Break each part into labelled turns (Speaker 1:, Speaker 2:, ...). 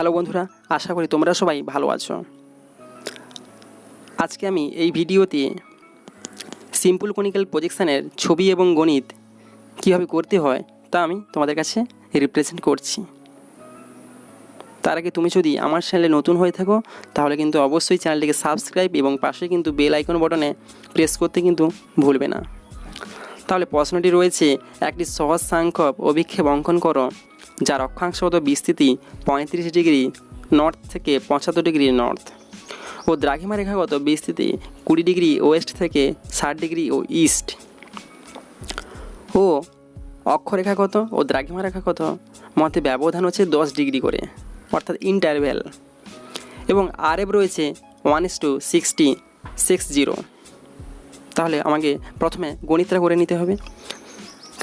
Speaker 1: Hello বন্ধুরা, আশা করি তোমরা সবাই ভালো আছো। আজকে আমি এই ভিডিওতে সিম্পল কনিক্যাল প্রজেকশানের ছবি এবং গণিত কীভাবে করতে হয় তা আমি তোমাদের কাছে রিপ্রেজেন্ট করছি। তার আগে তুমি যদি আমার চ্যানেলে নতুন হয়ে থাকো তাহলে কিন্তু অবশ্যই চ্যানেলটিকে সাবস্ক্রাইব এবং পাশে কিন্তু বেল আইকন বাটনে প্রেস করতে কিন্তু ভুলবে না। তাহলে প্রশ্নটি রয়েছে, একটি সহজ সংখ্যক অভিক্ষেপ অঙ্কন করো যার অক্ষাংশগত বিস্তৃতি 35 ডিগ্রি নর্থ থেকে 75 ডিগ্রি নর্থ ও দ্রাঘিমা রেখাগত বিস্তৃতি 20 ডিগ্রি ওয়েস্ট থেকে 60 ডিগ্রি ও ইস্ট ও অক্ষরেখাগত ও দ্রাঘিমা রেখাগত মধ্যে ব্যবধান হচ্ছে 10 ডিগ্রি করে, অর্থাৎ ইন্টারভ্যাল, এবং আরএফ রয়েছে 1:60. তাহলে আমাকে প্রথমে গণিতটা করে নিতে হবে।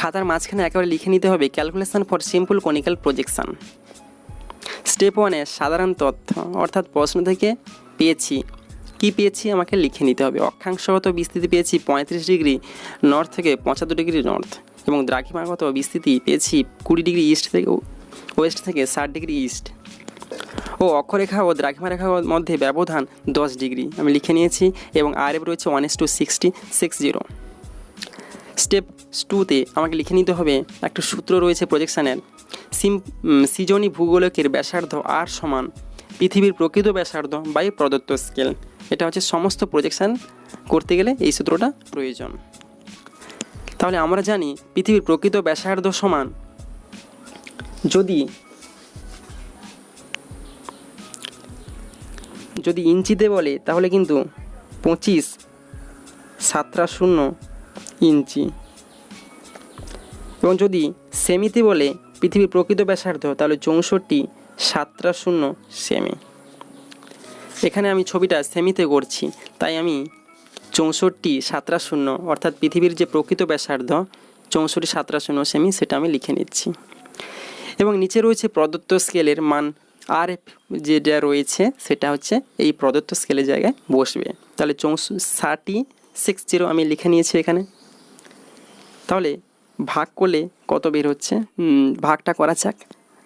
Speaker 1: খাতার মাঝখানে একেবারে লিখে নিতে হবে calculation for simple conical projection. Step 1-এ সাধারণ তথ্য, অর্থাৎ প্রশ্ন থেকে পেয়েছি কি পেয়েছি আমাকে লিখে নিতে হবে। অক্ষাংশগত বিস্তৃতি পেয়েছি 35 ডিগ্রি নর্থ থেকে 75 ডিগ্রি নর্থ এবং দ্রাঘিমাগত বিস্তৃতি পেয়েছি 20 ডিগ্রি ইস্ট থেকে ওয়েস্ট থেকে 60 ডিগ্রি ইস্ট ও অক্ষরেখা ও দ্রাঘিমা রেখার মধ্যে ব্যবধান 10 ডিগ্রি আমি লিখে নিয়েছি এবং আরএফ রয়েছে 1:60. স্টেপ 2-তে আমাকে লিখে নিতে হবে একটা সূত্র রয়েছে প্রজেকশানের। সৃজনী ভূগোলকের ব্যাসার্ধ আর সমান পৃথিবীর প্রকৃত ব্যাসার্ধ বাই প্রদত্ত স্কেল। এটা হচ্ছে সমস্ত প্রজেকশান করতে গেলে এই সূত্রটা প্রয়োজন। তাহলে আমরা জানি পৃথিবীর প্রকৃত ব্যাসার্ধ সমান, যদি ইঞ্চিতে বলে তাহলে কিন্তু 25.70 ইঞ্চি, এবং যদি সেমিতে বলে পৃথিবীর প্রকৃত ব্যাসার্ধ তাহলে 64.70 সেমি। এখানে আমি ছবিটা সেমিতে করছি তাই আমি 64.70 অর্থাৎ পৃথিবীর যে প্রকৃত ব্যাসার্ধ 64.70 সেমি সেটা আমি লিখে নিচ্ছি। এবং নিচে রয়েছে প্রদত্ত স্কেলের মান, আর যেটা রয়েছে সেটা হচ্ছে এই প্রদত্ত স্কেলের জায়গায় বসবে। তাহলে 64.60 আমি লিখে নিয়েছি এখানে। তাহলে ভাগ করলে কত বের হচ্ছে, ভাগটা করা যাক।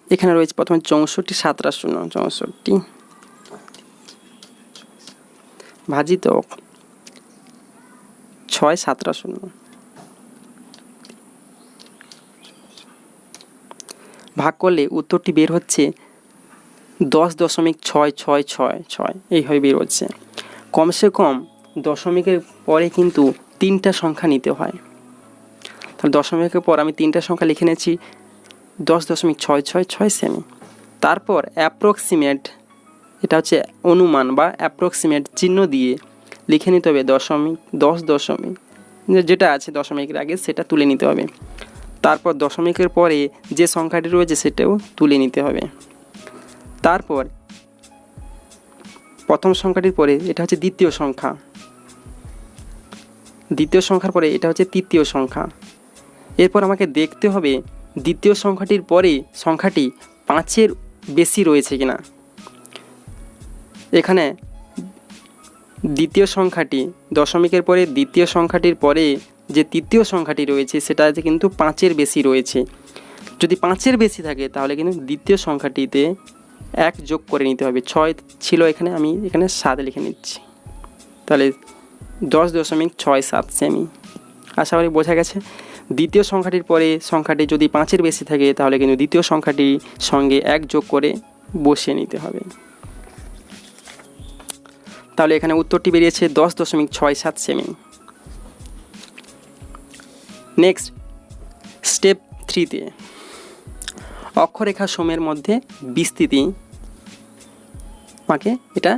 Speaker 1: এখানে রয়েছে প্রথমে 64.70 ভাজিত 6.70 ভাগ করলে উত্তরটি বের হচ্ছে 10.6666 এইভাবে বের হচ্ছে। কমসে কম দশমিকের পরে কিন্তু 3টা সংখ্যা নিতে হয়। তাহলে দশমিকের পর আমি 3টা সংখ্যা লিখে নিয়েছি 10.666 সেমি। তারপর অ্যাপ্রক্সিমেট, এটা হচ্ছে অনুমান বা অ্যাপ্রক্সিমেট চিহ্ন দিয়ে লিখে নিতে হবে 10 যেটা আছে দশমিকের আগে সেটা তুলে নিতে হবে। তারপর দশমিকের পরে যে সংখ্যাটি রয়েছে সেটাও তুলে নিতে হবে। তারপর প্রথম সংখ্যাটির পরে এটা হচ্ছে দ্বিতীয় সংখ্যা, দ্বিতীয় সংখ্যার পরে এটা হচ্ছে তৃতীয় সংখ্যা। এরপর আমাকে দেখতে হবে দ্বিতীয় সংখ্যাটির পরে সংখ্যাটি 5-এর বেশি রয়েছে কিনা। এখানে দ্বিতীয় সংখ্যাটি দশমিকের পরে দ্বিতীয় সংখ্যাটির পরে যে তৃতীয় সংখ্যাটি রয়েছে সেটাতে কিন্তু 5-এর বেশি রয়েছে। যদি 5-এর বেশি থাকে তাহলে কিন্তু দ্বিতীয় সংখ্যাটিতে 1 যোগ করে নিতে হবে। 6 ছিল এখানে, আমি এখানে 7 লিখে নিচ্ছি। তাহলে 10.67 সেমি। আশা করি বোঝা গেছে। দ্বিতীয় সংখ্যাটির পরে সংখ্যাটি যদি 5-এর বেশি থাকে তাহলে কিন্তু দ্বিতীয় সংখ্যাটির সঙ্গে 1 যোগ করে বসিয়ে নিতে হবে। তাহলে এখানে উত্তরটি বেরিয়েছে 10.67 সেমি। নেক্সট স্টেপ 3-তে অক্ষরেখা সমূহের মধ্যে বিস্তৃতি আমাকে এটা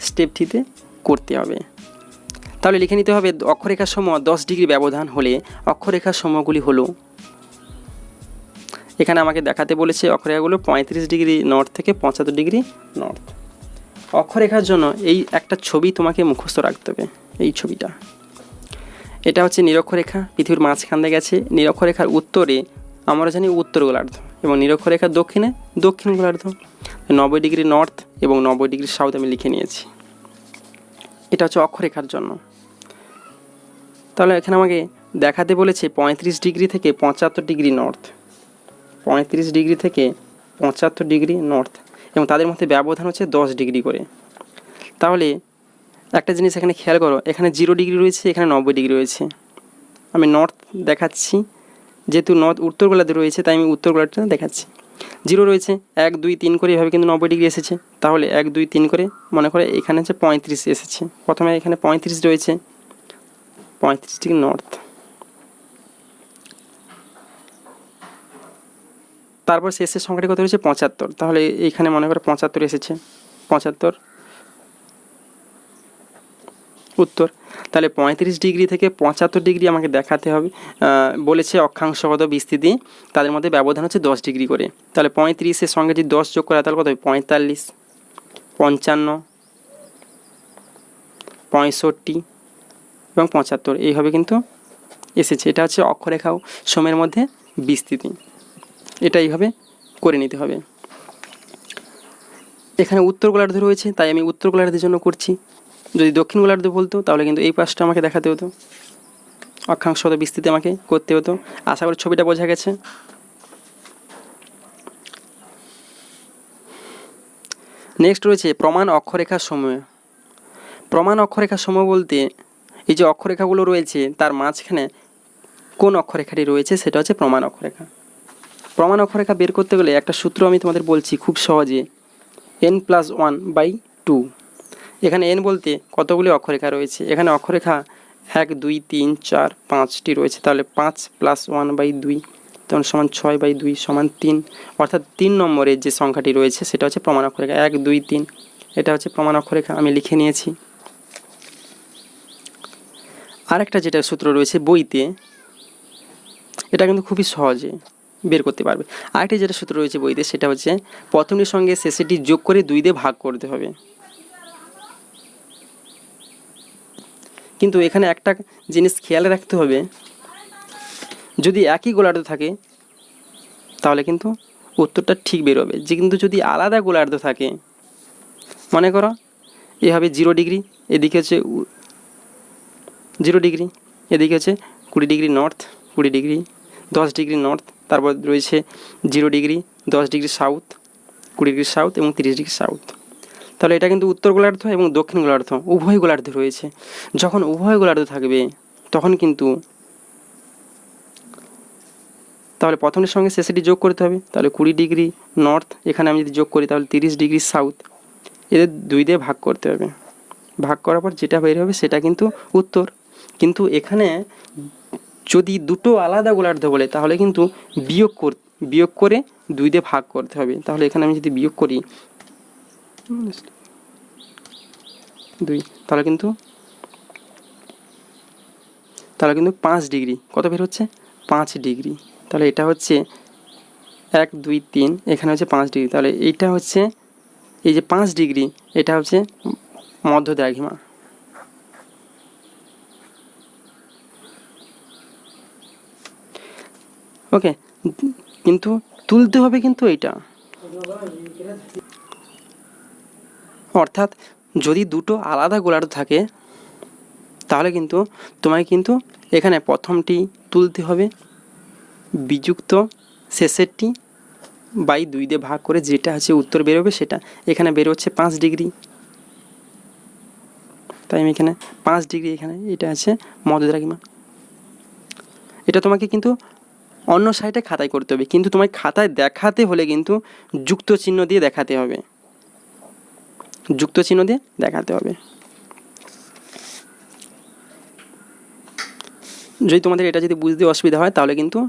Speaker 1: স্টেপ 3-তে করতে হবে। তাহলে লিখে নিতে হবে অক্ষরেখা সমূহ 10 ডিগ্রি ব্যবধান হলে অক্ষরেখা সমূহগুলি হলো, এখানে আমাকে দেখাতে বলেছে অক্ষরেখাগুলো 35 ডিগ্রি নর্থ থেকে 75 ডিগ্রি নর্থ। অক্ষরেখার জন্য এই একটা ছবি তোমাকে মুখস্থ রাখতে হবে। এই ছবিটা, এটা হচ্ছে নিরক্ষরেখা, পৃথিবীর মাঝখান দিয়ে গেছে। নিরক্ষরেখার উত্তরে আমরা জানি উত্তর গোলার্ধ এবং নিরক্ষরেখার দক্ষিণে দক্ষিণ গোলার্ধ। 90 ডিগ্রি নর্থ এবং 90 ডিগ্রি সাউথ আমি লিখে নিয়েছি। এটা হচ্ছে অক্ষরেখার জন্য। তাহলে এখানে আমাকে দেখাতে বলেছে 35 ডিগ্রি থেকে 75 ডিগ্রি নর্থ, 35 ডিগ্রি থেকে 75 ডিগ্রি নর্থ এবং তাদের মধ্যে ব্যবধান হচ্ছে 10 ডিগ্রি করে। তাহলে একটা জিনিস এখানে খেয়াল করো, এখানে 0 ডিগ্রি রয়েছে, এখানে 90 ডিগ্রি রয়েছে। আমি নর্থ দেখাচ্ছি, যেহেতু নর্থ উত্তর গোলার্ধে রয়েছে তাই আমি উত্তর গোলার্ধটা দেখাচ্ছি। 0 রয়েছে, 1 2 3 করে এভাবে কিন্তু 90 ডিগ্রি এসেছে। তাহলে 1 2 3 করে মনে করে এখানে হচ্ছে 35 এসেছে। প্রথমে এখানে 35 রয়েছে, 35 ডিগ্রি নর্থ। তারপর শেষের সংখ্যাটি কত রয়েছে 75। তাহলে এইখানে মনে করে 75 এসেছে, 75 উত্তর। তাহলে 35 ডিগ্রি থেকে 75 ডিগ্রি আমাকে দেখাতে হবে। বলেছে অক্ষাংশগত বিস্তৃতি, তাদের মধ্যে ব্যবধান হচ্ছে 10 ডিগ্রি করে। তাহলে 35-এর সঙ্গে যদি 10 যোগ করা তাহলে কত হবে 45, 55, 65 এবং 75 এইভাবে কিন্তু এসেছে। এটা হচ্ছে অক্ষরেখা ও সময়ের মধ্যে বিস্তৃতি। এটা এইভাবে করে নিতে হবে। এখানে উত্তর গোলার্ধ রয়েছে তাই আমি উত্তর গোলার্ধের জন্য করছি। যদি দক্ষিণ গোলার্ধ বলতো তাহলে কিন্তু এই পাশটা আমাকে দেখাতে হতো, অক্ষাংশগত বিস্তৃতি আমাকে করতে হতো। আশা করি ছবিটা বোঝা গেছে। নেক্সট রয়েছে প্রমাণ অক্ষরেখা সমূহ। প্রমাণ অক্ষরেখা সমূহ বলতে এই যে অক্ষরেখাগুলো রয়েছে তার মাঝখানে কোন অক্ষরেখাটি রয়েছে সেটা হচ্ছে প্রমাণ অক্ষরেখা। প্রমাণ অক্ষরেখা বের করতে গেলে একটা সূত্র আমি তোমাদের বলছি খুব সহজে, n+1/2। এখানে n বলতে কতগুলি অক্ষরেখা রয়েছে, এখানে অক্ষরেখা 1 2 3 4 5টি রয়েছে। তাহলে 5 + 1/2 তখন সমান 6/2 সমান 3, অর্থাৎ 3 নম্বরের যে সংখ্যাটি রয়েছে সেটা হচ্ছে প্রমাণ অক্ষরেখা 1 2 3। এটা হচ্ছে প্রমাণ অক্ষরেখা, আমি লিখে নিয়েছি। আরেকটা যেটা সূত্র রয়েছে বইতে, এটা কিন্তু খুবই সহজে বের করতে পারবে। আরেকটি যেটা সূত্র রয়েছে বইতে সেটা হচ্ছে প্রথমটির সঙ্গে শেষেরটি যোগ করে 2 দিয়ে ভাগ করতে হবে। কিন্তু এখানে একটা জিনিস খেয়াল রাখতে হবে, যদি একই গোলার্ধ থাকে তাহলে কিন্তু উত্তরটা ঠিক বেরোবে। যে কিন্তু যদি আলাদা গোলার্ধ থাকে, মনে করো এভাবে 0 ডিগ্রি, এদিকে হচ্ছে 0 ডিগ্রি, এদিকে হচ্ছে 20 degree north, 20 degree 10 degree north, তারপর রয়েছে 0 degree 10 degree south, 20 degree south এবং 30 ডিগ্রি সাউথ। তাহলে এটা কিন্তু উত্তর গোলার্ধ এবং দক্ষিণ গোলার্ধ উভয় গোলার্ধ রয়েছে। যখন উভয় গোলার্ধ থাকবে তখন কিন্তু তাহলে প্রথমের সঙ্গে শেষেরটি যোগ করতে হবে। তাহলে 20 ডিগ্রি নর্থ, এখানে আমি যদি যোগ করি তাহলে 30 ডিগ্রি সাউথ, এদের 2 দিয়ে ভাগ করতে হবে। ভাগ করার পর যেটা বের হবে সেটা কিন্তু উত্তর। কিন্তু এখানে যদি দুটো আলাদা গোলার্ধ বলে তাহলে কিন্তু বিয়োগ করে 2 দিয়ে ভাগ করতে হবে। তাহলে এখানে আমি যদি বিয়োগ করি 2, তাহলে কিন্তু 5 ডিগ্রি কত বের হচ্ছে 5 ডিগ্রি। তাহলে এটা হচ্ছে 1 2 3, এখানে হচ্ছে 5 ডিগ্রি। তাহলে এইটা হচ্ছে এই যে 5 ডিগ্রি এটা হচ্ছে মধ্য দ্রাঘিমা। ওকে, কিন্তু তুলতে হবে কিন্তু এইটা, অর্থাৎ যদি দুটো আলাদা গোলার্ধ থাকে তাহলে কিন্তু তোমায় কিন্তু এখানে প্রথমটি তুলতে হবে, বিযুক্ত শেষেরটি বাই 2 দিয়ে ভাগ করে যেটা আছে উত্তর বেরোবে সেটা। এখানে বেরোচ্ছে 5 ডিগ্রি, তাই আমি এখানে 5 ডিগ্রি, এখানে এটা আছে মধ্য দ্রাঘিমা। এটা তোমাকে কিন্তু অন্য সাইডে খাতায় করতে হবে, কিন্তু তোমায় খাতায় দেখাতে হলে কিন্তু যুক্ত চিহ্ন দিয়ে দেখাতে হবে, যুক্ত চিহ্ন দিয়ে দেখাতে হবে। যদি তোমাদের এটা যদি বুঝতে অসুবিধা হয় তাহলে কিন্তু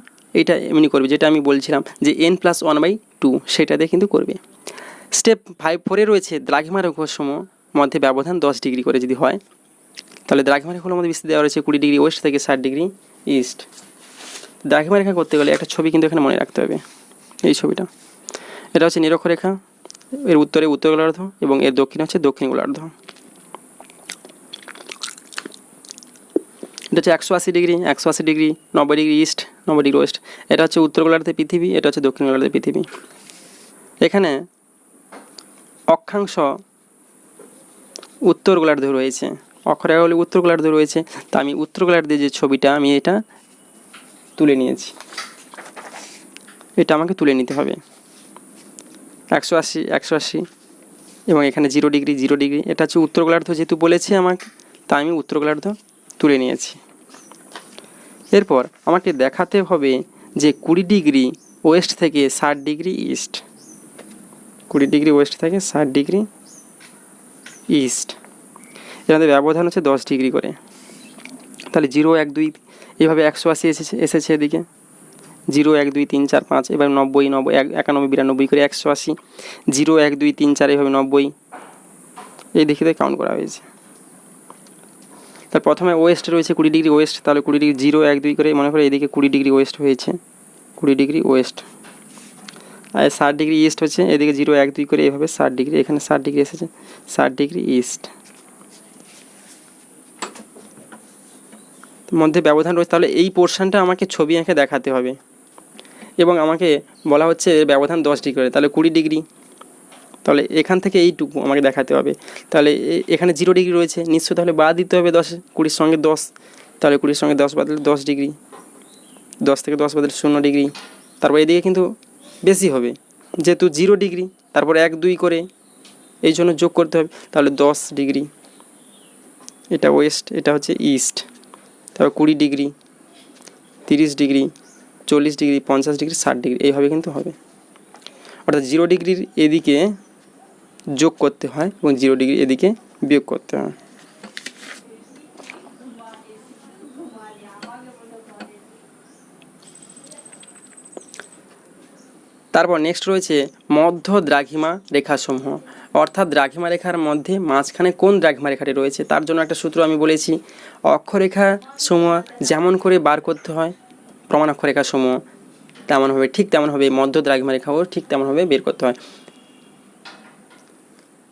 Speaker 1: এটা এমনি করবে, যেটা আমি বলছিলাম যে n+1/2 সেটা দিয়ে কিন্তু করবে। স্টেপ 5-4 রয়েছে দ্রাঘিমা রেখাসমূহ মধ্যে ব্যবধান 10 ডিগ্রি করে যদি হয়, তাহলে দ্রাঘিমা রেখাগুলোর মধ্যে বিস্তৃতি দেওয়া রয়েছে 20 ডিগ্রি ওয়েস্ট থেকে 60 ডিগ্রি ইস্ট। দ্রাঘিমা রেখা করতে গেলে একটা ছবি কিন্তু এখানে মনে রাখতে হবে, এই ছবিটা। এটা হচ্ছে নিরক্ষরেখা, এর উত্তরে উত্তর গোলার্ধ এবং এর দক্ষিণে হচ্ছে দক্ষিণ গোলার্ধ। এটা হচ্ছে 180 degree, 180 degree, 90 degree east, 90 degree West. এটা হচ্ছে উত্তর গোলার্ধে পৃথিবী, এটা হচ্ছে দক্ষিণ গোলার্ধে পৃথিবী। এখানে অক্ষাংশ উত্তর গোলার্ধে রয়েছে, অক্ষরেখাগুলি উত্তর গোলার্ধে রয়েছে, তা আমি উত্তর গোলার্ধের যে ছবিটা আমি এটা তুলে নিয়েছি, এটা আমাকে তুলে নিতে হবে। 180 180 এবং এখানে 0 ডিগ্রি 0 ডিগ্রি। এটা হচ্ছে উত্তর গোলার্ধ, যেহেতু বলেছে আমাকে তাই আমি উত্তর গোলার্ধ তুলে নিয়েছি। এরপর আমাকে দেখাতে হবে যে 20 ডিগ্রি ওয়েস্ট থেকে 60 ডিগ্রি ইস্ট, 20 ডিগ্রি ওয়েস্ট থেকে 60 ডিগ্রি ইস্ট, এর মধ্যে ব্যবধান হচ্ছে 10 ডিগ্রি করে। তাহলে 0 1 2 এইভাবে 180 এসেছে এদিকে, 0 1 2 3 4 5, এবার 90 91 92 করে 180, 0 1 2 3 4 এইভাবে 90 এই দিকে কাউন্ট করা হয়েছে। তার প্রথমে ওয়েস্ট রয়েছে 20 ডিগ্রি ওয়েস্ট, তাহলে 20 ডিগ্রি 0 1 2 করে মনে করে এদিকে 20 ডিগ্রি ওয়েস্ট হয়েছে, 20 ডিগ্রি ওয়েস্ট। আর 60 ডিগ্রি ইস্ট হচ্ছে এদিকে 0 1 2 করে এইভাবে 60 ডিগ্রি, এখানে 60 ডিগ্রি এসেছে, 60 ডিগ্রি ইস্ট মধ্যে ব্যবধান রয়েছে। তাহলে এই পোর্শনটা আমাকে ছবি এঁকে দেখাতে হবে এবং আমাকে বলা হচ্ছে ব্যবধান 10 ডিগ্রি করে, তাহলে 20 ডিগ্রি, তাহলে এখান থেকে এইটুকু আমাকে দেখাতে হবে। তাহলে এখানে 0 ডিগ্রি রয়েছে নিশ্চয়, তাহলে বাদ দিতে হবে 10, 20 সঙ্গে 10, তাহলে 20 সঙ্গে 10 বাদলে 10 ডিগ্রি, 10 থেকে 10 বাদলে 0 ডিগ্রি। তারপর এদিকে কিন্তু বেশি হবে যেহেতু 0 ডিগ্রি, তারপর 1 2 করে এই জন্য যোগ করতে হবে, তাহলে 10 ডিগ্রি। এটা ওয়েস্ট, এটা হচ্ছে ইস্ট, তারপর 20 degree 30 degree 40 degree 50 degree 60 degree এইভাবে কিন্তু হবে। অর্থাৎ 0 ডিগ্রির এদিকে যোগ করতে হয় এবং 0 ডিগ্রি এদিকে বিয়োগ করতে হয়। তারপর নেক্সট রয়েছে মধ্য দ্রাঘিমা রেখাসমূহ, অর্থাৎ দ্রাঘিমা রেখার মধ্যে মাঝখানে কোন দ্রাঘিমা রেখাটি রয়েছে তার জন্য একটা সূত্র আমি বলেছি। অক্ষরেখা সমূহ যেমন করে বার করতে হয় প্রমাণ অক্ষরেখা সমূহ তেমন হবে, ঠিক তেমন হবে মধ্য দ্রাঘিমা রেখাও ঠিক তেমনভাবে বের করতে হয়।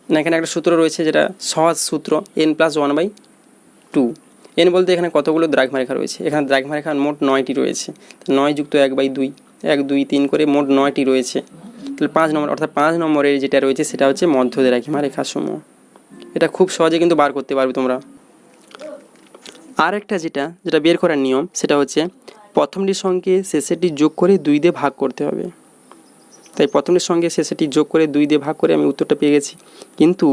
Speaker 1: না এখানে একটা সূত্র রয়েছে যেটা সহজ সূত্র n+1/2। n বলতে এখানে কতগুলো দ্রাঘিমা রেখা রয়েছে, এখানে দ্রাঘিমা রেখা মোট 9টি রয়েছে, 9 যুক্ত 1/2 1 2 3 করে মোট 9টি রয়েছে। তাহলে 5 নম্বর, অর্থাৎ 5 নম্বরের যেটা রয়েছে সেটা হচ্ছে মধ্য দ্রাঘিমা রেখাসমূহ। এটা খুব সহজে কিন্তু বার করতে পারবে তোমরা। আর একটা যেটা বের করার নিয়ম সেটা হচ্ছে প্রথমটির সঙ্গে শেষেরটি যোগ করে 2 দিয়ে ভাগ করতে হবে। তাই প্রথমটির সঙ্গে শেষেরটি যোগ করে 2 দিয়ে ভাগ করে আমি উত্তরটা পেয়ে গেছি। কিন্তু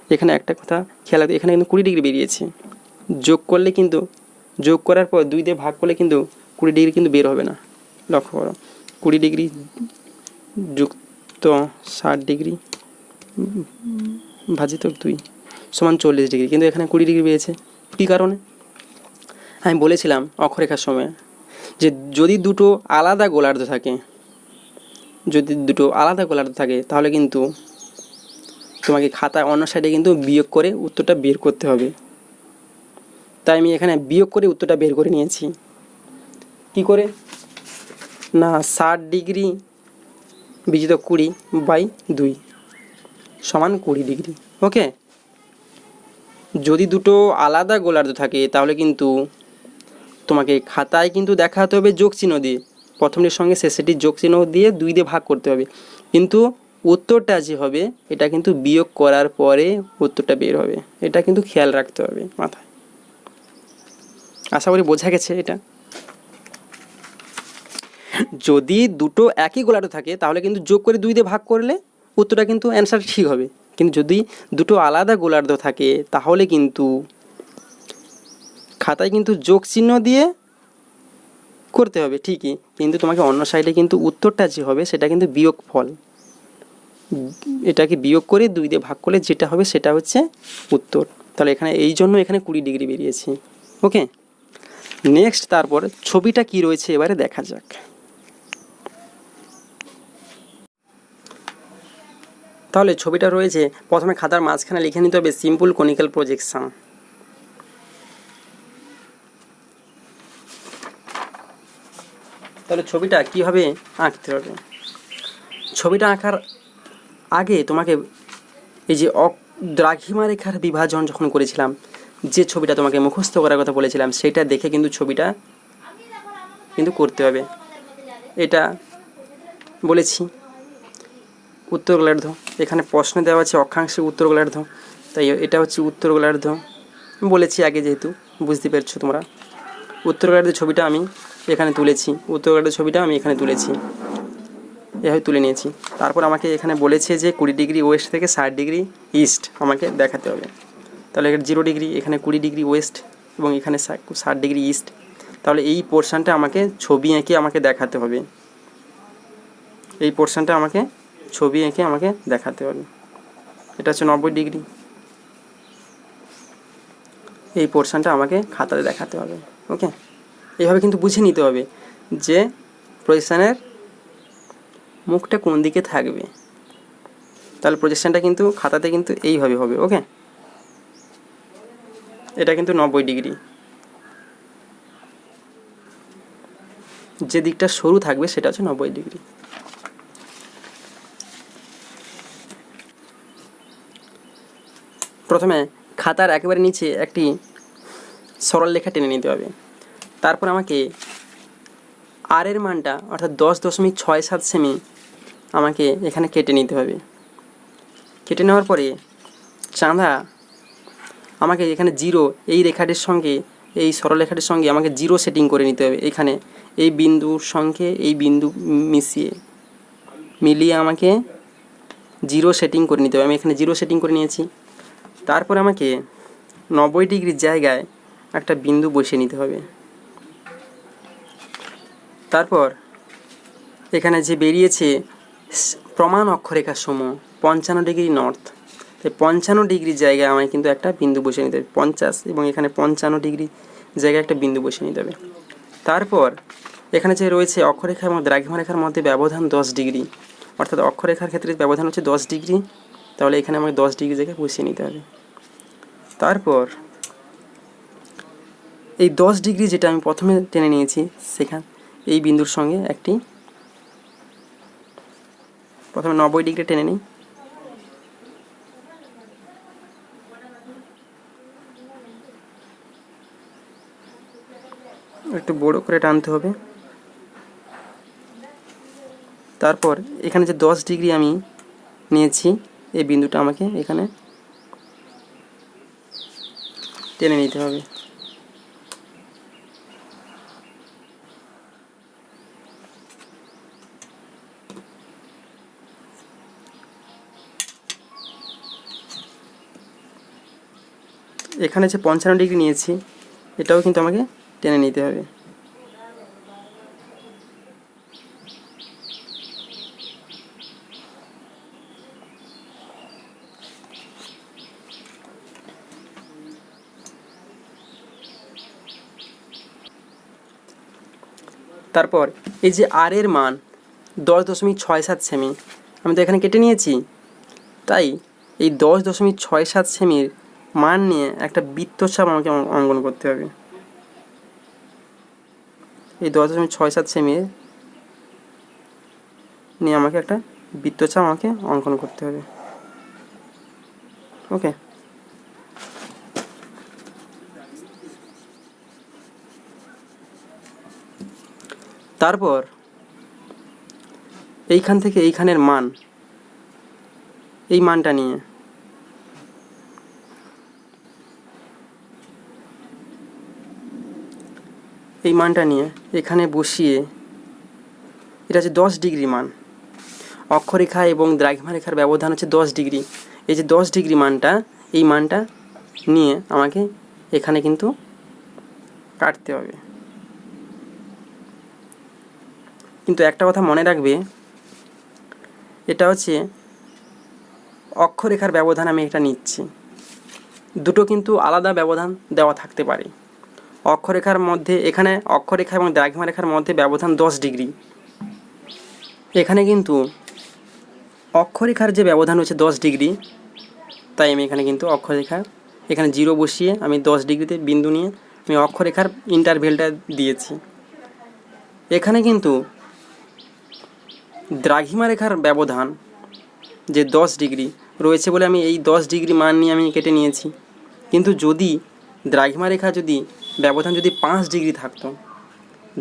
Speaker 1: এখানে একটা কথা খেয়াল রাখবে, এখানে কিন্তু 20 ডিগ্রি বেরিয়েছে, যোগ করলে কিন্তু যোগ করার পর 2 দিয়ে ভাগ করলে কিন্তু 20 ডিগ্রি কিন্তু বের হবে না। লক্ষ্য করো, 20 ডিগ্রি যুক্ত 60 ডিগ্রি ভাজিত 2 সমান 40 ডিগ্রি, কিন্তু এখানে 20 ডিগ্রি পেয়েছে। কী কারণে? আমি বলেছিলাম অক্ষরেখার সময় যে যদি দুটো আলাদা গোলার্ধ থাকে, তাহলে কিন্তু তোমাকে খাতায় অন্য সাইডে কিন্তু বিয়োগ করে উত্তরটা বের করতে হবে। তাই আমি এখানে বিয়োগ করে উত্তরটা বের করে নিয়েছি। কি করে না, 60 ডিগ্রি বিজিত 20/2 সমান 20 ডিগ্রি। ওকে, যদি দুটো আলাদা গোলার্ধ থাকে তাহলে কিন্তু তোমাকে খাতায় কিন্তু দেখাতে হবে যোগ চিহ্ন দিয়ে, প্রথমটির সঙ্গে শেষেরটি যোগ চিহ্ন দিয়ে 2 দিয়ে ভাগ করতে হবে, কিন্তু উত্তরটা যে হবে এটা কিন্তু বিয়োগ করার পরে উত্তরটা বের হবে। এটা কিন্তু খেয়াল রাখতে হবে মাথায়। আশা করি বোঝা গেছে এটা। যদি দুটো একই গোলার্ধ থাকে তাহলে কিন্তু যোগ করে 2 দিয়ে ভাগ করলে উত্তরটা কিন্তু অ্যান্সার ঠিক হবে, কিন্তু যদি দুটো আলাদা গোলার্ধ থাকে তাহলে কিন্তু খাতায় কিন্তু যোগ চিহ্ন দিয়ে করতে হবে ঠিকই, কিন্তু তোমাকে অন্য সাইডে কিন্তু উত্তরটা যে হবে সেটা কিন্তু বিয়োগ ফল, এটাকে বিয়োগ করে 2 দিয়ে ভাগ করলে যেটা হবে সেটা হচ্ছে উত্তর। তাহলে এখানে এই জন্য এখানে 20 ডিগ্রি বেরিয়েছে। ওকে, নেক্সট তারপর ছবিটা কি রয়েছে এবারে দেখা যাক। তাহলে ছবিটা রয়েছে, প্রথমে খাতার মাঝখানে লিখে নিতে হবে সিম্পল কনিক্যাল প্রজেকশন। তাহলে ছবিটা কীভাবে আঁকতে হবে, ছবিটা আঁকার আগে তোমাকে এই যে দ্রাঘিমা রেখার বিভাজন যখন করেছিলাম, যে ছবিটা তোমাকে মুখস্থ করার কথা বলেছিলাম সেটা দেখে কিন্তু ছবিটা কিন্তু করতে হবে। এটা বলেছি উত্তর গোলার্ধ, এখানে প্রশ্ন দেওয়া আছে অক্ষাংশে উত্তর গোলার্ধ, তাই এটা হচ্ছে উত্তর গোলার্ধ বলেছি আগে, যেহেতু বুঝতে পারছো তোমরা। উত্তর গোলার্ধের ছবিটা আমি এখানে তুলেছি, উত্তর গোলার্ধের ছবিটা আমি এখানে তুলেছি। এভাবে তুলে নিয়েছি। তারপর আমাকে এখানে বলেছে যে 20 ডিগ্রি ওয়েস্ট থেকে 60 ডিগ্রি ইস্ট আমাকে দেখাতে হবে। তাহলে 0 ডিগ্রি, এখানে 20 ডিগ্রি ওয়েস্ট এবং এখানে 60 ডিগ্রি ইস্ট। তাহলে এই পোর্শানটা আমাকে ছবি এঁকে আমাকে দেখাতে হবে। এই পোর্শানটা আমাকে ছবি এঁকে আমাকে দেখাতে হবে। এটা হচ্ছে 90 ডিগ্রি। এই পোর্শানটা আমাকে খাতাতে দেখাতে হবে। ওকে, এইভাবে কিন্তু বুঝে নিতে হবে যে প্রজেকশানের মুখটা কোন দিকে থাকবে। তাহলে প্রজেকশানটা কিন্তু খাতাতে কিন্তু এইভাবে হবে। ওকে, এটা কিন্তু 90 ডিগ্রি। যে দিকটা সরু থাকবে সেটা হচ্ছে 90 ডিগ্রি। প্রথমে খাতার একেবারে নিচে একটি সরল রেখা টেনে নিতে হবে। তারপর আমাকে আর এর মানটা অর্থাৎ 10.67 সেমি আমাকে এখানে কেটে নিতে হবে। কেটে নেওয়ার পরে চাঁদা আমাকে এখানে 0, এই রেখাটির সঙ্গে এই সরল রেখাটির সঙ্গে আমাকে 0 সেটিং করে নিতে হবে। এখানে এই বিন্দুর সঙ্গে এই বিন্দু মিলিয়ে আমাকে 0 সেটিং করে নিতে হবে। আমি এখানে 0 সেটিং করে নিয়েছি। তারপর আমাকে 90 ডিগ্রির জায়গায় একটা বিন্দু বসিয়ে নিতে হবে। তারপর এখানে যে বেরিয়েছে প্রমাণ অক্ষরেখার সমূহ 55 ডিগ্রি নর্থ, তাই 55 ডিগ্রির জায়গায় আমায় কিন্তু একটা বিন্দু বসিয়ে নিতে হবে। 50 এবং এখানে 55 ডিগ্রি জায়গায় একটা বিন্দু বসিয়ে নিতে হবে। তারপর এখানে যে রয়েছে অক্ষরেখা এবং দ্রাঘিমা রেখার মধ্যে ব্যবধান 10 ডিগ্রি, অর্থাৎ অক্ষরেখার ক্ষেত্রে ব্যবধান হচ্ছে 10 ডিগ্রি। তাহলে এখানে আমাকে 10 ডিগ্রি জায়গায় বসিয়ে নিতে হবে। তারপর এই 10 ডিগ্রি যেটা আমি প্রথমে টেনে নিয়েছি, সেখান এই বিন্দুর সঙ্গে একটি প্রথমে 90 ডিগ্রি টেনে নিই। একটু বড় করে টানতে হবে। তারপর এখানে যে 10 ডিগ্রি আমি নিয়েছি, এই বিন্দুটা আমাকে এখানে টেনে নিতে হবে। এখানে যে 55 ডিগ্রি নিয়েছি, এটাও কিন্তু আমাকে টেনে নিতে হবে। তারপর এই যে আর এর মান 10.67 সেমি আমি তো এখানে কেটে নিয়েছি, তাই এই 10.67 সেমির মান নিয়ে একটা বৃত্তচাপ আমাকে অঙ্কন করতে হবে। এই 10.67 সেমি নিয়ে আমাকে একটা বৃত্তচাপ আমাকে অঙ্কন করতে হবে। ওকে, তারপর এইখান থেকে এইখানের মান, এই মানটা নিয়ে এখানে বসিয়ে, এটা হচ্ছে 10 ডিগ্রি মান। অক্ষরেখা এবং দ্রাঘিমা রেখার ব্যবধান হচ্ছে 10 ডিগ্রি। এই যে 10 ডিগ্রি মানটা, এই মানটা নিয়ে আমাকে এখানে কিন্তু কাটতে হবে। কিন্তু একটা কথা মনে রাখবে, এটা হচ্ছে অক্ষরেখার ব্যবধান আমি এটা নিচ্ছি। দুটো কিন্তু আলাদা ব্যবধান দেওয়া থাকতে পারে। অক্ষরেখার মধ্যে, এখানে অক্ষরেখা এবং দ্রাঘিমা রেখার মধ্যে ব্যবধান 10 ডিগ্রি। এখানে কিন্তু অক্ষরেখার যে ব্যবধান হচ্ছে 10 ডিগ্রি, তাই আমি এখানে কিন্তু অক্ষরেখা এখানে 0 বসিয়ে আমি 10 ডিগ্রিতে বিন্দু নিয়ে আমি অক্ষরেখার ইন্টারভেলটা দিয়েছি। এখানে কিন্তু দ্রাঘিমা রেখার ব্যবধান যে 10 ডিগ্রি রয়েছে বলে আমি এই 10 ডিগ্রি মান নিয়ে আমি কেটে নিয়েছি। কিন্তু যদি দ্রাঘিমা রেখা যদি ব্যবধান যদি 5 ডিগ্রি থাকতো,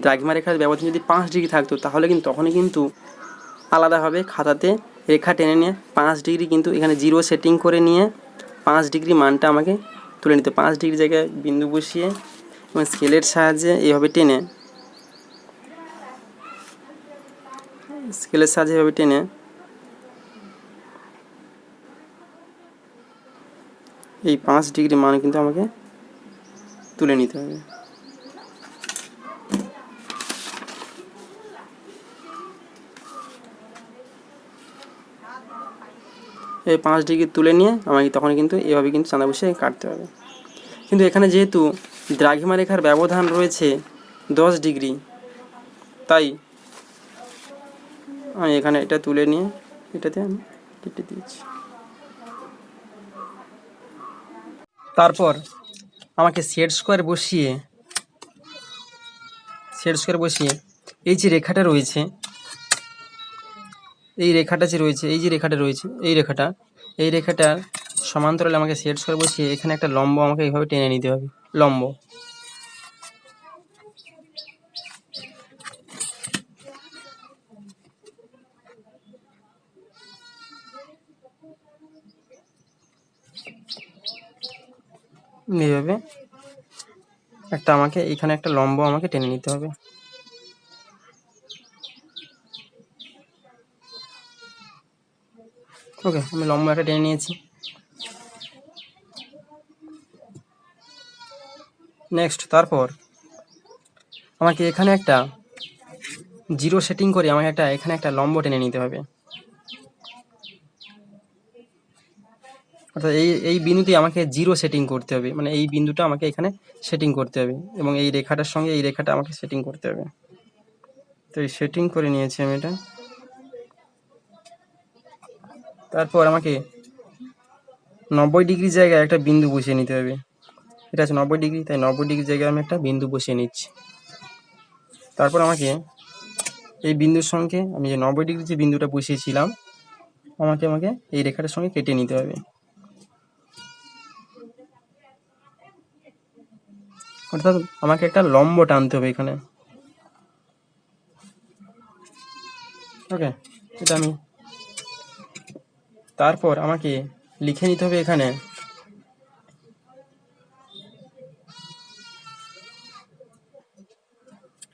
Speaker 1: দ্রাঘিমা রেখার ব্যবধান যদি 5 ডিগ্রি থাকতো, তাহলে কিন্তু তখনই কিন্তু আলাদাভাবে খাতাতে রেখা টেনে নিয়ে 5 ডিগ্রি কিন্তু এখানে 0 সেটিং করে নিয়ে 5 ডিগ্রি মানটা আমাকে তুলে নিতে। 5 ডিগ্রি জায়গায় বিন্দু বসিয়ে এবং স্কেলের সাহায্যে এইভাবে টেনে স্কেলের সাহায্যে এভাবে টেনে এই 5 ডিগ্রি মান কিন্তু আমাকে তুলে নিতে হবে। এই 5 ডিগ্রি তুলে নিয়ে আমাকে তখন কিন্তু এভাবে কিন্তু চাঁদা বসিয়ে কাটতে হবে। কিন্তু এখানে যেহেতু দ্রাঘিমা রেখার ব্যবধান রয়েছে 10 ডিগ্রি, তাই আমি এখানে এটা তুলে নিয়ে এটাতে আমি কেটে দিয়েছি। তারপর আমাকে সেট স্কোয়ার বসিয়ে এই যে রেখাটা রয়েছে, এই রেখাটার সমান্তরালে আমাকে সেট স্কোয়ার বসিয়ে এখানে একটা লম্ব আমাকে এইভাবে টেনে নিতে হবে। লম্ব এইভাবে একটা আমাকে এখানে একটা লম্ব আমাকে টেনে নিতে হবে। ওকে, আমি লম্ব একটা টেনে নিয়েছি। নেক্সট, তারপর আমাকে এখানে একটা জিরো সেটিং করে আমাকে এখানে একটা লম্ব টেনে নিতে হবে। অর্থাৎ এই বিন্দুতে আমাকে জিরো সেটিং করতে হবে, মানে এই বিন্দুটা আমাকে এখানে সেটিং করতে হবে এবং এই রেখাটার সঙ্গে এই রেখাটা আমাকে সেটিং করতে হবে। তো এই সেটিং করে নিয়েছি আমি এটা। তারপর আমাকে 90 ডিগ্রি জায়গায় একটা বিন্দু বসিয়ে নিতে হবে। এটা আছে 90 ডিগ্রি, তাই 90 ডিগ্রি জায়গায় আমি একটা বিন্দু বসিয়ে নিচ্ছি। তারপর আমাকে এই বিন্দুর সঙ্গে আমি যে 90 ডিগ্রি যে বিন্দুটা বসিয়েছিলাম আমাকে এই রেখাটার সঙ্গে কেটে নিতে হবে। অর্থাৎ আমাকে একটা লম্ব টানতে হবে এখানে। ওকে, এটা আমি তারপর আমাকে লিখে নিতে হবে এখানে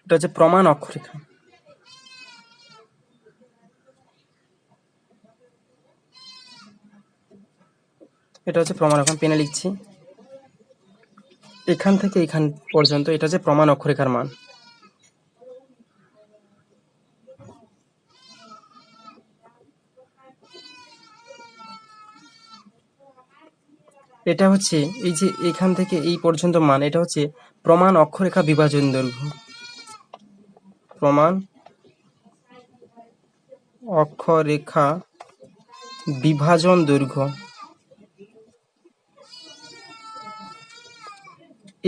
Speaker 1: এটা হচ্ছে প্রমাণ অক্ষরেখা। এটা হচ্ছে প্রমাণ, এখন পেনে লিখছি। এখান থেকে এখান পর্যন্ত এটা হচ্ছে প্রমাণ অক্ষরেখার মান। এটা হচ্ছে এই যে এখান থেকে এই পর্যন্ত মান, এটা হচ্ছে প্রমাণ অক্ষরেখা বিভাজন দৈর্ঘ্য। প্রমাণ অক্ষরেখা বিভাজন দৈর্ঘ্য।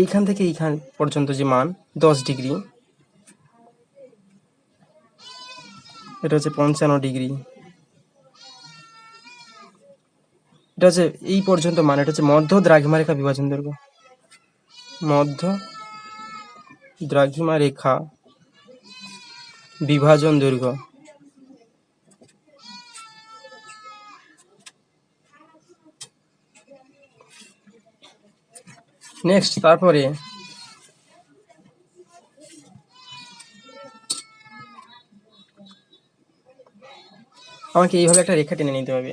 Speaker 1: এইখান থেকে এইখান পর্যন্ত যে মান 10 ডিগ্রি, এটা হচ্ছে 55 ডিগ্রি। এটা হচ্ছে এই পর্যন্ত মান, এটা হচ্ছে মধ্য দ্রাঘিমা রেখা বিভাজন দৈর্ঘ্য। মধ্য দ্রাঘিমা রেখা বিভাজন দৈর্ঘ্য। নেক্সট, তারপরে আমাকে এইভাবে একটা রেখা টেনে নিতে হবে।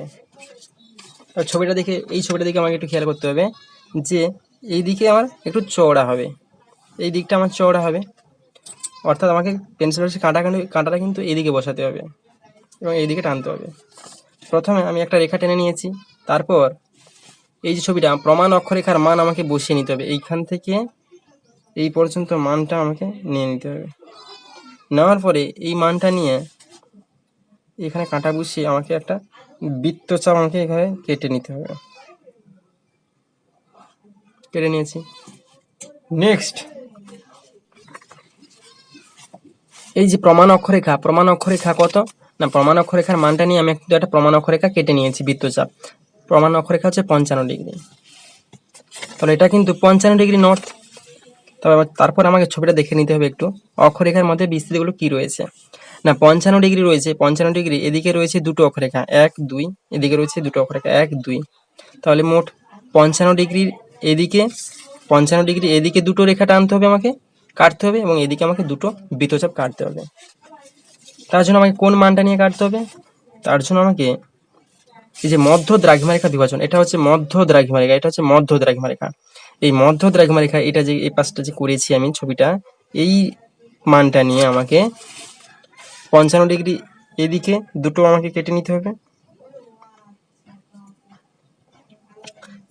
Speaker 1: এই ছবিটা দেখে আমাকে একটু খেয়াল করতে হবে যে এই দিকে আমার একটু চওড়া হবে, এই দিকটা আমার চওড়া হবে। অর্থাৎ আমাকে পেন্সিল বসে কাঁটাটা কিন্তু এইদিকে বসাতে হবে এবং এইদিকে টানতে হবে। প্রথমে আমি একটা রেখা টেনে নিয়েছি। তারপর এই যে ছবিটা প্রমাণ অক্ষরেখার মান আমাকে বসিয়ে নিতে হবে। এইখান থেকে এই পর্যন্ত মানটা আমাকে নিয়ে নিতে হবে। নেওয়ার পরে এই মানটা নিয়ে এখানে কাঁটা বসিয়ে আমাকে একটা বৃত্তচাপ আমাকে এখানে কেটে নিতে হবে। কেটে নিয়েছি। নেক্সট, এই যে প্রমাণ অক্ষরেখা কত না, প্রমাণ অক্ষরেখার মানটা নিয়ে আমি একটা প্রমাণ অক্ষরেখা কেটে নিয়েছি বৃত্তচাপ। প্রমাণ অক্ষরেখা হচ্ছে 55 ডিগ্রি। তাহলে এটা কিন্তু 55 ডিগ্রি নর্থ। তারপর আমাকে ছবিটা দেখে নিতে হবে একটু অক্ষরেখার মধ্যে বিস্তৃতিগুলো কি রয়েছে। না, 55 ডিগ্রি রয়েছে। 55 ডিগ্রি এদিকে রয়েছে দুটো অক্ষরেখা 1 2, এদিকে রয়েছে দুটো অক্ষরেখা 1 2। তাহলে মোট 55 ডিগ্রির এদিকে 55 ডিগ্রি এদিকে দুটো রেখা টানতে হবে, আমাকে কাটতে হবে এবং এদিকে আমাকে দুটো বৃত্তচাপ কাটতে হবে। তার জন্য আমাকে কোন মানটা নিয়ে কাটতে হবে? তার জন্য আমাকে এই যে মধ্য দ্রাঘিমারেখা বিভাজন, এটা হচ্ছে মধ্য দ্রাঘিমারেখা, এটা হচ্ছে মধ্য দ্রাঘিমারেখা। এই মধ্য দ্রাঘিমারেখা, এটা যে এই পাশটা যে করেছি আমি ছবিটা, এই মানটা নিয়ে আমাকে 55 ডিগ্রি এদিকে দুটো আমাকে কেটে নিতে হবে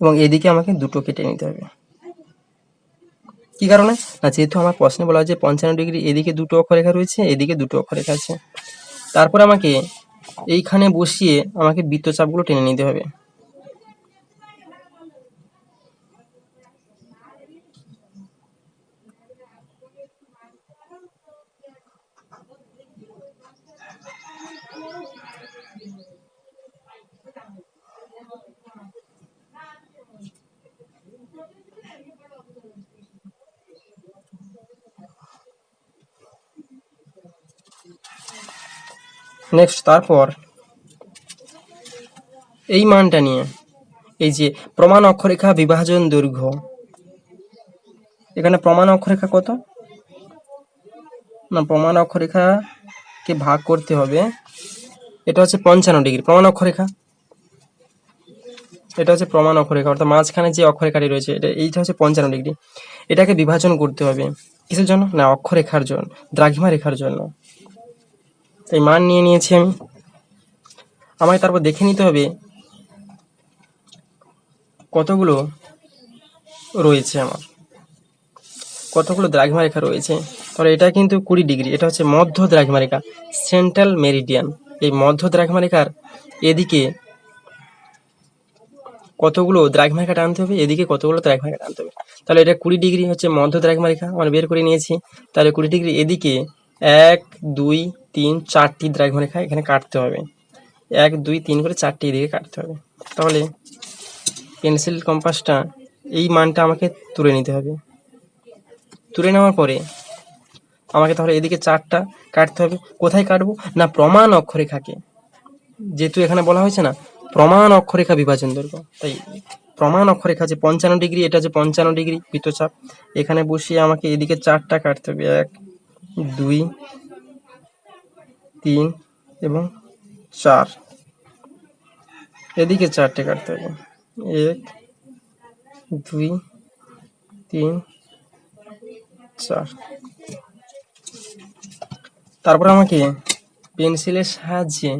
Speaker 1: এবং এদিকে আমাকে দুটো কেটে নিতে হবে। কি কারণে? না, যেহেতু আমার প্রশ্নে বলা হয়েছে 55 ডিগ্রি এদিকে দুটো অক্ষরেখা রয়েছে, এদিকে দুটো অক্ষরেখা আছে। তারপর আমাকে এইখানে বসিয়ে আমাকে বৃত্তচাপগুলো টেনে নিতে হবে। নেক্সট, তারপর এই মানটা নিয়ে এই যে প্রমাণ অক্ষরেখা বিভাজন দৈর্ঘ্য, এখানে প্রমাণ অক্ষরেখা কত না, প্রমাণ অক্ষরেখাকে ভাগ করতে হবে, এটা হচ্ছে 55 ডিগ্রি প্রমাণ অক্ষরেখা, এটা হচ্ছে প্রমাণ অক্ষরেখা, অর্থাৎ মাঝখানে যে অক্ষরেখাটি রয়েছে এইটা হচ্ছে 55 ডিগ্রি। এটাকে বিভাজন করতে হবে কিসের জন্য? না, অক্ষরেখার জন্য, দ্রাঘিমা রেখার জন্য। তাই মান নিয়ে নিয়েছি আমি। আমাকে তারপর দেখে নিতে হবে কতগুলো রয়েছে আমার, কতগুলো দ্রাঘিমা রেখা রয়েছে। তাহলে এটা কিন্তু 20 ডিগ্রি, এটা হচ্ছে মধ্য দ্রাঘিমা রেখা, সেন্ট্রাল মেরিডিয়ান। এই মধ্য দ্রাঘিমা রেখার এদিকে কতগুলো দ্রাঘিমা রেখা টানতে হবে, এদিকে কতগুলো দ্রাঘিমা রেখা টানতে হবে। তাহলে এটা 20 ডিগ্রি হচ্ছে মধ্য দ্রাঘিমা রেখা, আমরা বের করে নিয়েছি। তাহলে 20 ডিগ্রি এদিকে 1, 2, 3, 4টি দ্রাঘিমা রেখা এখানে কাটতে হবে, 1, 2, 3 করে 4টি এদিকে কাটতে হবে। তাহলে পেন্সিল কম্পাসটা এই মানটা আমাকে তুলে নিতে হবে। তুলে নেওয়ার পরে আমাকে তাহলে এদিকে 4টা কাটতে হবে। কোথায় কাটবো? না, প্রমাণ অক্ষরেখাকে, যেহেতু এখানে বলা হয়েছে না প্রমাণ অক্ষরেখা বিভাজন দৈর্ঘ্য, তাই প্রমাণ অক্ষরেখা যে 55 ডিগ্রি, এটা যে 55 ডিগ্রি বৃত্তচাপ, এখানে বসিয়ে আমাকে এদিকে 4টা কাটতে হবে, 1, 2, 3 এবং 4, এদিকে 4টে কাটতে হবে, 1, 2, 3, 4। তারপর আমাকে পেন্সিলের সাহায্যে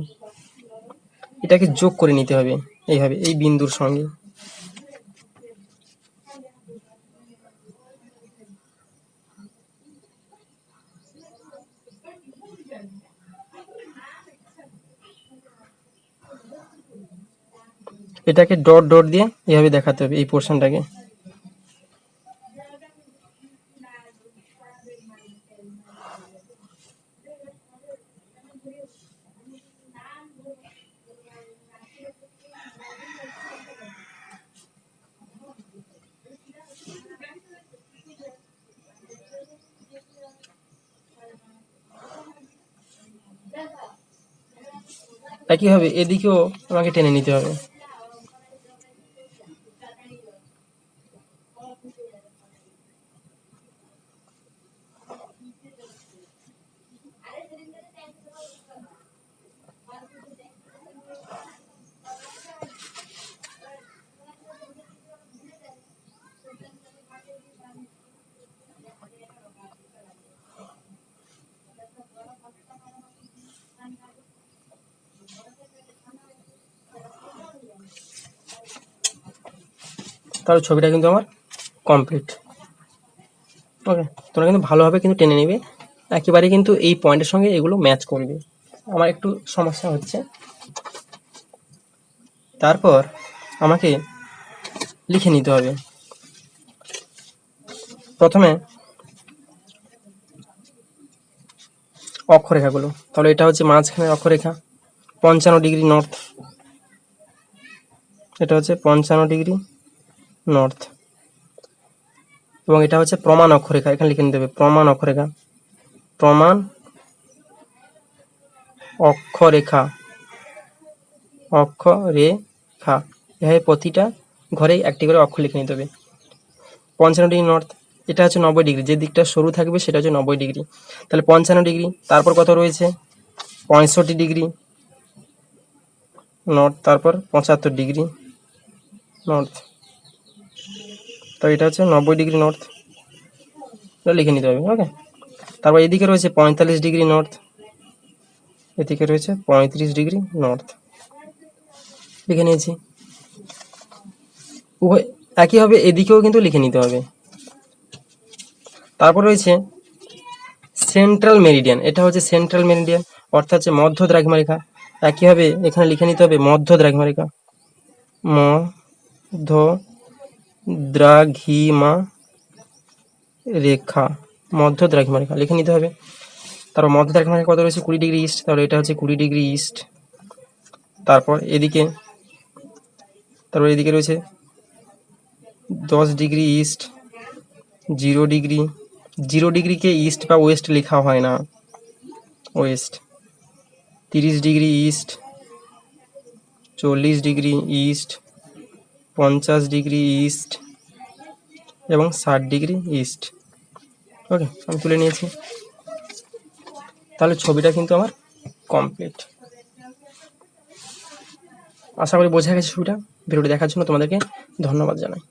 Speaker 1: এটাকে যোগ করে নিতে হবে এইভাবে, এই বিন্দুর সঙ্গে। এটাকে ডট ডট দিয়ে এইভাবে দেখাতে হবে এই পোর্শনটাকে। একইভাবে এদিকেও আমাকে টেনে নিতে হবে। তাহলে ছবিটা কিন্তু আমার কমপ্লিট। ওকে, তোমরা কিন্তু ভালোভাবে কিন্তু টেনে নেবে, একেবারে কিন্তু এই পয়েন্টের সঙ্গে এগুলো ম্যাচ করবে। আমার একটু সমস্যা হচ্ছে। তারপর আমাকে লিখে নিতে হবে প্রথমে অক্ষরেখাগুলো। তাহলে এটা হচ্ছে মাঝখানের অক্ষরেখা 55 ডিগ্রি নর্থ, এটা হচ্ছে 55 ডিগ্রি নর্থ, এবং এটা হচ্ছে প্রমাণ অক্ষরেখা, এখানে লিখে নিতে হবে প্রমাণ অক্ষরেখা, প্রমাণ অক্ষরেখা, অক্ষরেখা, এভাবে প্রতিটা ঘরে একটি করে অক্ষর লিখে নিতে হবে। 55 ডিগ্রি নর্থ, এটা হচ্ছে 90 ডিগ্রি, যে দিকটা সরু থাকবে সেটা হচ্ছে 90 ডিগ্রি। তাহলে 55 ডিগ্রি, তারপর কত রয়েছে
Speaker 2: 65 ডিগ্রি নর্থ, তারপর 75 ডিগ্রি নর্থ, তো এটা হচ্ছে 90 ডিগ্রি নর্থ, এটা লিখে নিতে হবে। ওকে, তারপর এদিকে রয়েছে 45 ডিগ্রি নর্থ, এদিকে রয়েছে 35 ডিগ্রি নর্থ, লিখে নিয়েছি। উভয় একইভাবে এদিকেও কিন্তু লিখে নিতে হবে। তারপর রয়েছে সেন্ট্রাল মেরিডিয়ান, এটা হচ্ছে সেন্ট্রাল মেরিডিয়ান অর্থাৎ হচ্ছে মধ্য দ্রাঘিমারেখা। একইভাবে এখানে লিখে নিতে হবে মধ্য দ্রাঘিমারেখা, মধ্য দ্রাঘিমা রেখা, মধ্য দ্রাঘিমারেখা লিখে নিতে হবে। তারপর মধ্য দ্রাঘিমারেখা কত রয়েছে 20 ডিগ্রি ইস্ট, তাহলে এটা হচ্ছে 20 ডিগ্রি ইস্ট। তারপর এদিকে রয়েছে 10 ডিগ্রি ইস্ট, 0 ডিগ্রি, 0 ডিগ্রিকে ইস্ট বা ওয়েস্ট লেখা হয় না, West. 30 degree east, 40 degree east, 50 degree east এবং 60 ডিগ্রি ইস্ট। ওকে, আমি তুলে নিয়েছি। তাহলে ছবিটা কিন্তু আমার কমপ্লিট। আশা করি বোঝা গেছে ছবিটা। ভিডিওটি দেখার জন্য তোমাদেরকে ধন্যবাদ জানাই।